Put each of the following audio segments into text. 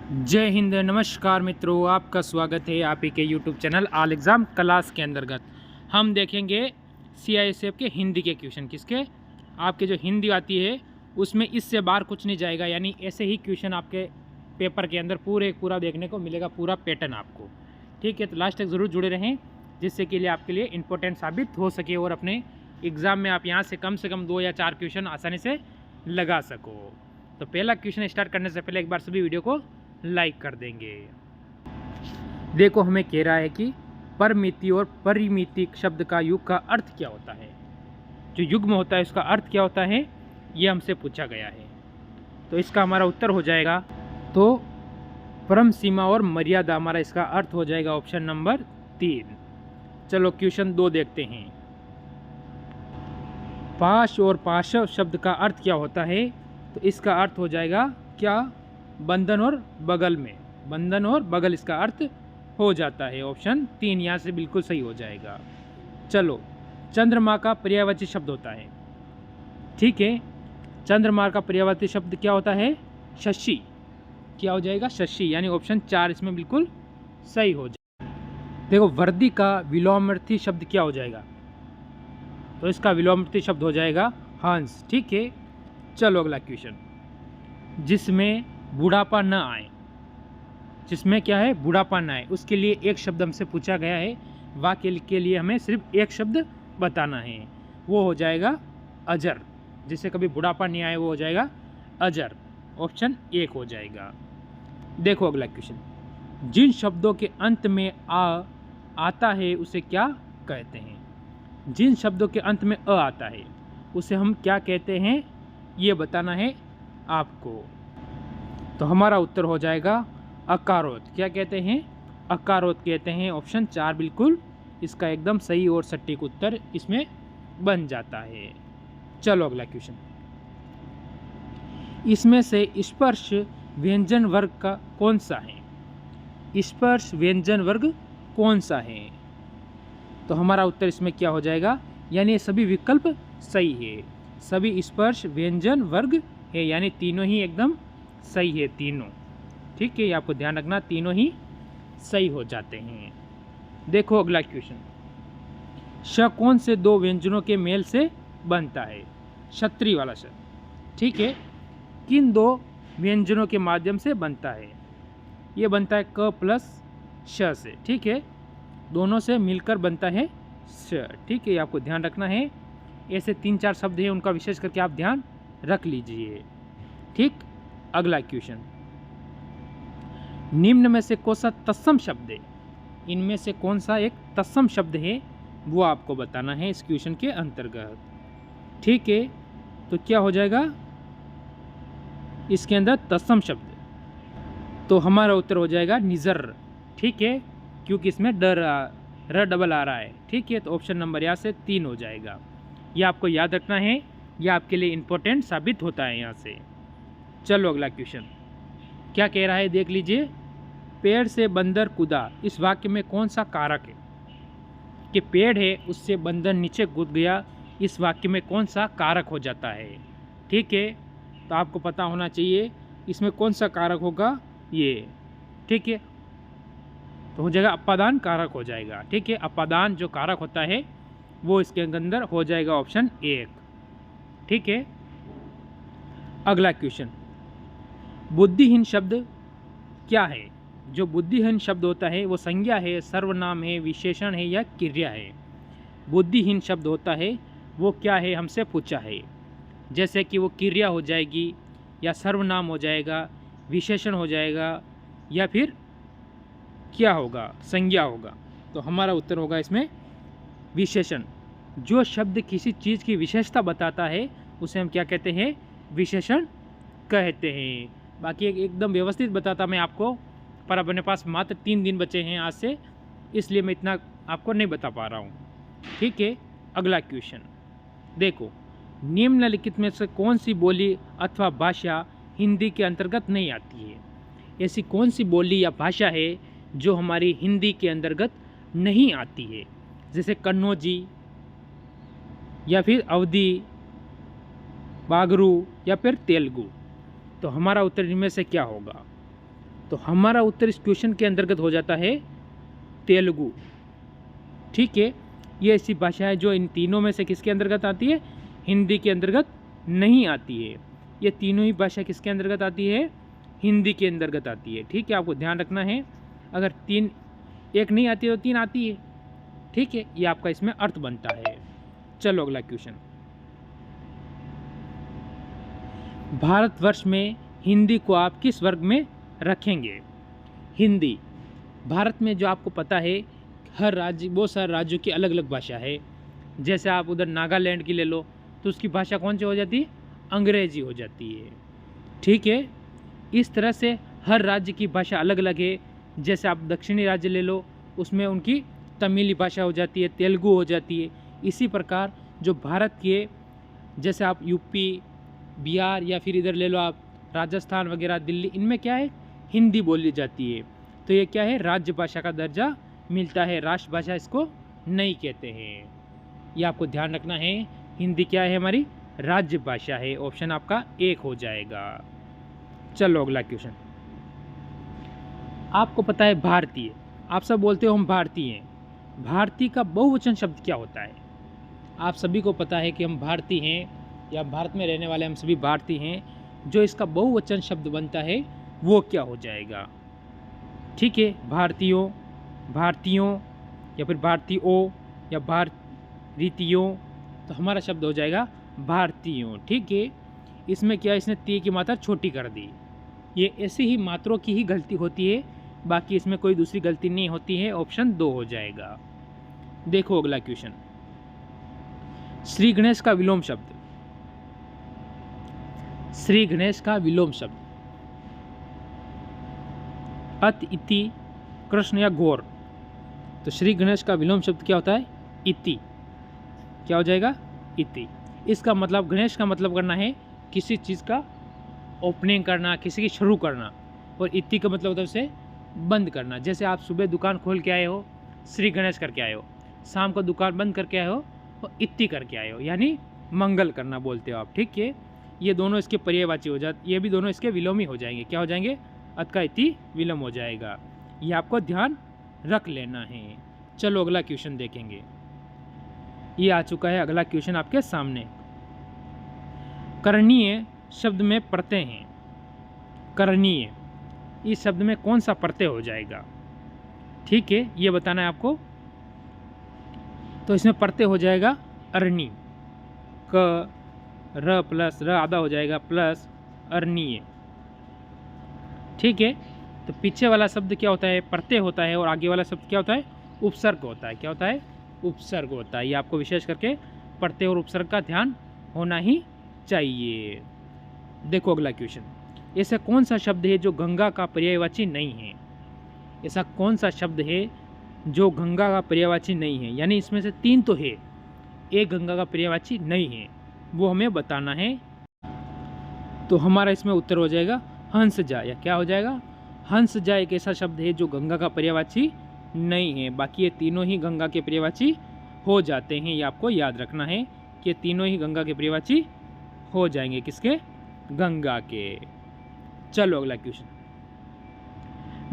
जय हिंद, नमस्कार मित्रों, आपका स्वागत है आप ही के YouTube channel all exam class के अंतर्गत। हम देखेंगे CISF के हिंदी के क्वेश्चन। किसके? आपके जो हिंदी आती है उसमें इससे बाहर कुछ नहीं जाएगा, यानी ऐसे ही क्वेश्चन आपके पेपर के अंदर पूरा देखने को मिलेगा, पूरा पैटर्न आपको। ठीक है, तो लास्ट तक ज़रूर जुड़े रहें, जिससे के लिए आपके लिए इम्पोर्टेंट साबित हो सके और अपने एग्ज़ाम में आप यहाँ से कम 2 या 4 क्वेश्चन आसानी से लगा सको। तो पहला क्वेश्चन स्टार्ट करने से पहले एक बार सभी वीडियो को लाइक कर देंगे। देखो, हमें कह रहा है कि परमिति और परिमिति शब्द का युग का अर्थ क्या होता है। जो युग्म होता है उसका अर्थ क्या होता है, ये हमसे पूछा गया है। तो इसका हमारा उत्तर हो जाएगा, तो परम सीमा और मर्यादा, हमारा इसका अर्थ हो जाएगा ऑप्शन नंबर 3। चलो क्वेश्चन 2 देखते हैं। पाश और पाशव शब्द का अर्थ क्या होता है, तो इसका अर्थ हो जाएगा क्या, बंधन और बगल में। बंधन और बगल इसका अर्थ हो जाता है। ऑप्शन 3 यहाँ से बिल्कुल सही हो जाएगा। चलो, चंद्रमा का पर्यायवाची शब्द होता है। ठीक है, चंद्रमा का पर्यायवाची शब्द क्या होता है, शशि। क्या हो जाएगा, शशि, यानी ऑप्शन 4 इसमें बिल्कुल सही हो जाएगा। देखो, वर्दी का विलोमार्थी शब्द क्या हो जाएगा, तो इसका विलोमार्थी शब्द हो जाएगा हंस। ठीक है, चलो अगला क्वेश्चन। जिसमें बुढ़ापा न आए, जिसमें क्या है, बुढ़ापा न आए, उसके लिए एक शब्द हमसे पूछा गया है। वाक्य के लिए हमें सिर्फ एक शब्द बताना है, वो हो जाएगा अजर। जिससे कभी बुढ़ापा नहीं आए वो हो जाएगा अजर। ऑप्शन 1 हो जाएगा। देखो अगला क्वेश्चन। जिन शब्दों के अंत में आता है उसे क्या कहते हैं। जिन शब्दों के अंत में अ आता है उसे हम क्या कहते हैं, ये बताना है आपको। तो हमारा उत्तर हो जाएगा अकारोत। क्या कहते हैं, अकारोत कहते हैं। ऑप्शन 4 बिल्कुल इसका एकदम सही और सटीक उत्तर इसमें बन जाता है। चलो अगला क्वेश्चन। इसमें से स्पर्श व्यंजन वर्ग का कौन सा है। स्पर्श व्यंजन वर्ग कौन सा है, तो हमारा उत्तर इसमें क्या हो जाएगा, यानी ये सभी विकल्प सही है। सभी स्पर्श व्यंजन वर्ग है, यानी तीनों ही एकदम सही है, तीनों। ठीक है, ये आपको ध्यान रखना, तीनों ही सही हो जाते हैं। देखो अगला क्वेश्चन। श कौन से 2 व्यंजनों के मेल से बनता है। क्षत्रिय वाला श। ठीक है, किन 2 व्यंजनों के माध्यम से बनता है, ये बनता है क प्लस श से। ठीक है, दोनों से मिलकर बनता है श। ठीक है, ये आपको ध्यान रखना है। ऐसे 3-4 शब्द हैं, उनका विशेष करके आप ध्यान रख लीजिए। ठीक, अगला क्वेश्चन। निम्न में से कौन सा तत्सम शब्द है। इनमें से कौन सा एक तत्सम शब्द है, वो आपको बताना है इस क्वेश्चन के अंतर्गत। ठीक है, तो क्या हो जाएगा इसके अंदर तत्सम शब्द, तो हमारा उत्तर हो जाएगा निजर। ठीक है, क्योंकि इसमें र डबल आ रहा है। ठीक है, तो ऑप्शन नंबर यहाँ से 3 हो जाएगा। ये आपको याद रखना है, यह आपके लिए इम्पोर्टेंट साबित होता है यहाँ से। चलो अगला क्वेश्चन क्या कह रहा है, देख लीजिए। पेड़ से बंदर कूदा, इस वाक्य में कौन सा कारक है। कि पेड़ है उससे बंदर नीचे कूद गया, इस वाक्य में कौन सा कारक हो जाता है। ठीक है, तो आपको पता होना चाहिए इसमें कौन सा कारक होगा ये। ठीक है, तो हो जाएगा अपादान कारक हो जाएगा। ठीक है, अपादान जो कारक होता है वो इसके अंदर हो जाएगा ऑप्शन 1। ठीक है, अगला क्वेश्चन। बुद्धिहीन शब्द क्या है। जो बुद्धिहीन शब्द होता है वो संज्ञा है, सर्वनाम है, विशेषण है या क्रिया है। बुद्धिहीन शब्द होता है वो क्या है, हमसे पूछा है। जैसे कि वो क्रिया हो जाएगी, या सर्वनाम हो जाएगा, विशेषण हो जाएगा, या फिर क्या होगा, संज्ञा होगा। तो हमारा उत्तर होगा इसमें विशेषण। जो शब्द किसी चीज़ की विशेषता बताता है उसे हम क्या कहते हैं, विशेषण कहते हैं। बाकी एकदम व्यवस्थित बताता मैं आपको, पर अपने पास मात्र 3 दिन बचे हैं आज से, इसलिए मैं इतना आपको नहीं बता पा रहा हूँ। ठीक है, अगला क्वेश्चन देखो। निम्नलिखित में से कौन सी बोली अथवा भाषा हिंदी के अंतर्गत नहीं आती है। ऐसी कौन सी बोली या भाषा है जो हमारी हिंदी के अंतर्गत नहीं आती है। जैसे कन्नौजी, या फिर अवधी, बागरू, या फिर तेलुगु। तो हमारा उत्तर इनमें से क्या होगा। तो हमारा उत्तर इस क्वेश्चन के अंतर्गत हो जाता है तेलुगु। ठीक है, ये ऐसी भाषा है जो इन तीनों में से किसके अंतर्गत आती है? हिंदी के अंतर्गत नहीं आती है। ये तीनों ही भाषा किसके अंतर्गत आती है? हिंदी के अंतर्गत आती है। ठीक है, आपको ध्यान रखना है, अगर तीन एक नहीं आती है तो तीन आती है। ठीक है, ये आपका इसमें अर्थ बनता है। चलो अगला क्वेश्चन। भारतवर्ष में हिंदी को आप किस वर्ग में रखेंगे? हिंदी भारत में जो आपको पता है हर राज्य, बहुत सारे राज्यों की अलग अलग भाषा है। जैसे आप उधर नागालैंड की ले लो तो उसकी भाषा कौन सी हो जाती है? अंग्रेजी हो जाती है। ठीक है, इस तरह से हर राज्य की भाषा अलग अलग है। जैसे आप दक्षिणी राज्य ले लो, उसमें उनकी तमिली भाषा हो जाती है, तेलुगु हो जाती है। इसी प्रकार जो भारत के, जैसे आप यूपी, बिहार या फिर इधर ले लो आप राजस्थान वगैरह, दिल्ली, इनमें क्या है? हिंदी बोली जाती है। तो ये क्या है? राज्य भाषा का दर्जा मिलता है, राष्ट्रभाषा इसको नहीं कहते हैं। ये आपको ध्यान रखना है। हिंदी क्या है? हमारी राज्य भाषा है। ऑप्शन आपका एक हो जाएगा। चलो अगला क्वेश्चन। आपको पता है भारतीय, आप सब बोलते हो हम भारतीय हैं। भारतीय का बहुवचन शब्द क्या होता है? आप सभी को पता है कि हम भारतीय हैं या भारत में रहने वाले हम सभी भारतीय हैं। जो इसका बहुवचन शब्द बनता है वो क्या हो जाएगा? ठीक है, भारतीयों, भारतीयों या फिर भारतीयों या भारतीयों, तो हमारा शब्द हो जाएगा भारतीयों। ठीक है, इसमें क्या, इसने ती की मात्रा छोटी कर दी। ये ऐसी ही मात्रों की ही गलती होती है, बाकी इसमें कोई दूसरी गलती नहीं होती है। ऑप्शन 2 हो जाएगा। देखो अगला क्वेश्चन। श्री गणेश का विलोम शब्द, श्री गणेश का विलोम शब्द अत, इति, कृष्ण या गौर। तो श्री गणेश का विलोम शब्द क्या होता है? इति। क्या हो जाएगा? इति। इसका मतलब, गणेश का मतलब करना है किसी चीज़ का ओपनिंग करना, किसी की शुरू करना, और इति का मतलब होता है उसे बंद करना। जैसे आप सुबह दुकान खोल के आए हो, श्री गणेश करके आए हो, शाम को दुकान बंद करके आए हो और इति करके आए हो, यानी मंगल करना बोलते हो आप। ठीक है, ये दोनों इसके पर्यायवाची हो जाते, ये भी दोनों इसके विलोमी हो जाएंगे। क्या हो जाएंगे? अत का इति विलोम हो जाएगा। ये आपको ध्यान रख लेना है। चलो अगला क्वेश्चन देखेंगे। ये आ चुका है अगला क्वेश्चन आपके सामने। करणीय शब्द में प्रत्यय हैं। करणीय, इस शब्द में कौन सा प्रत्यय हो जाएगा? ठीक है, ये बताना है आपको। तो इसमें प्रत्यय हो जाएगा अरणी। क, र प्लस र आधा हो जाएगा प्लस अरणीय। ठीक है, तो पीछे वाला शब्द क्या होता है? प्रत्यय होता है, और आगे वाला शब्द क्या होता है? उपसर्ग होता है। क्या होता है? उपसर्ग होता है। ये आपको विशेष करके प्रत्यय और उपसर्ग का ध्यान होना ही चाहिए। देखो अगला क्वेश्चन। ऐसा कौन सा शब्द है जो गंगा का पर्यायवाची नहीं है? ऐसा कौन सा शब्द है जो गंगा का पर्यायवाची नहीं है? यानी इसमें से 3 तो है, एक गंगा का पर्यायवाची नहीं है, वो हमें बताना है। तो हमारा इसमें उत्तर हो जाएगा हंसजा। या क्या हो जाएगा? हंसजा एक ऐसा शब्द है जो गंगा का पर्यायवाची नहीं है। बाकी ये तीनों ही गंगा के पर्यायवाची हो जाते हैं। ये आपको याद रखना है कि तीनों ही गंगा के पर्यायवाची हो जाएंगे। किसके? गंगा के। चलो अगला क्वेश्चन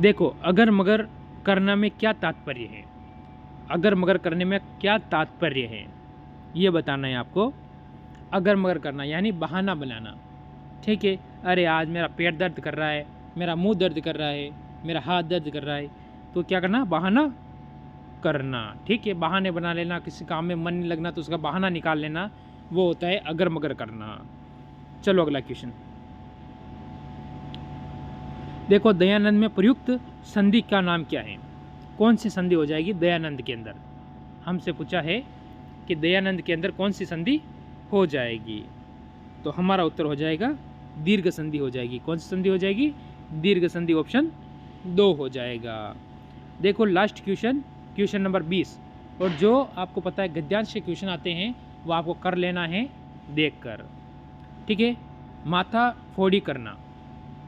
देखो। अगर मगर करना में क्या तात्पर्य है? अगर मगर करने में क्या तात्पर्य है ये बताना है आपको। अगर मगर करना यानी बहाना बनाना। ठीक है, अरे आज मेरा पेट दर्द कर रहा है, मेरा मुंह दर्द कर रहा है, मेरा हाथ दर्द कर रहा है, तो क्या करना? बहाना करना। ठीक है, बहाने बना लेना, किसी काम में मन नहीं लगना तो उसका बहाना निकाल लेना, वो होता है अगर मगर करना। चलो अगला क्वेश्चन देखो। दयानंद में प्रयुक्त संधि का नाम क्या है? कौन सी संधि हो जाएगी दयानंद के अंदर? हमसे पूछा है कि दयानंद के अंदर कौन सी संधि हो जाएगी? तो हमारा उत्तर हो जाएगा दीर्घ संधि हो जाएगी। कौन सी संधि हो जाएगी? दीर्घ संधि। ऑप्शन 2 हो जाएगा। देखो लास्ट क्वेश्चन, क्वेश्चन नंबर 20। और जो आपको पता है गद्यांश के क्वेश्चन आते हैं वो आपको कर लेना है देखकर। ठीक है, माथा फोड़ी करना।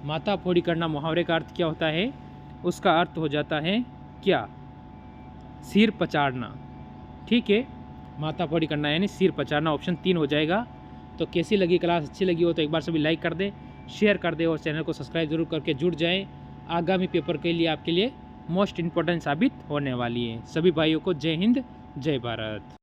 माथा फोड़ी करना मुहावरे का अर्थ क्या होता है? उसका अर्थ हो जाता है क्या? सिर पचाड़ना। ठीक है, माथा फोड़ी करना यानी सिर पचाड़ना। ऑप्शन 3 हो जाएगा। तो कैसी लगी क्लास? अच्छी लगी हो तो एक बार सभी लाइक कर दे, शेयर कर दे और चैनल को सब्सक्राइब जरूर करके जुड़ जाएं। आगामी पेपर के लिए आपके लिए मोस्ट इम्पोर्टेंट साबित होने वाली है। सभी भाइयों को जय हिंद, जय भारत।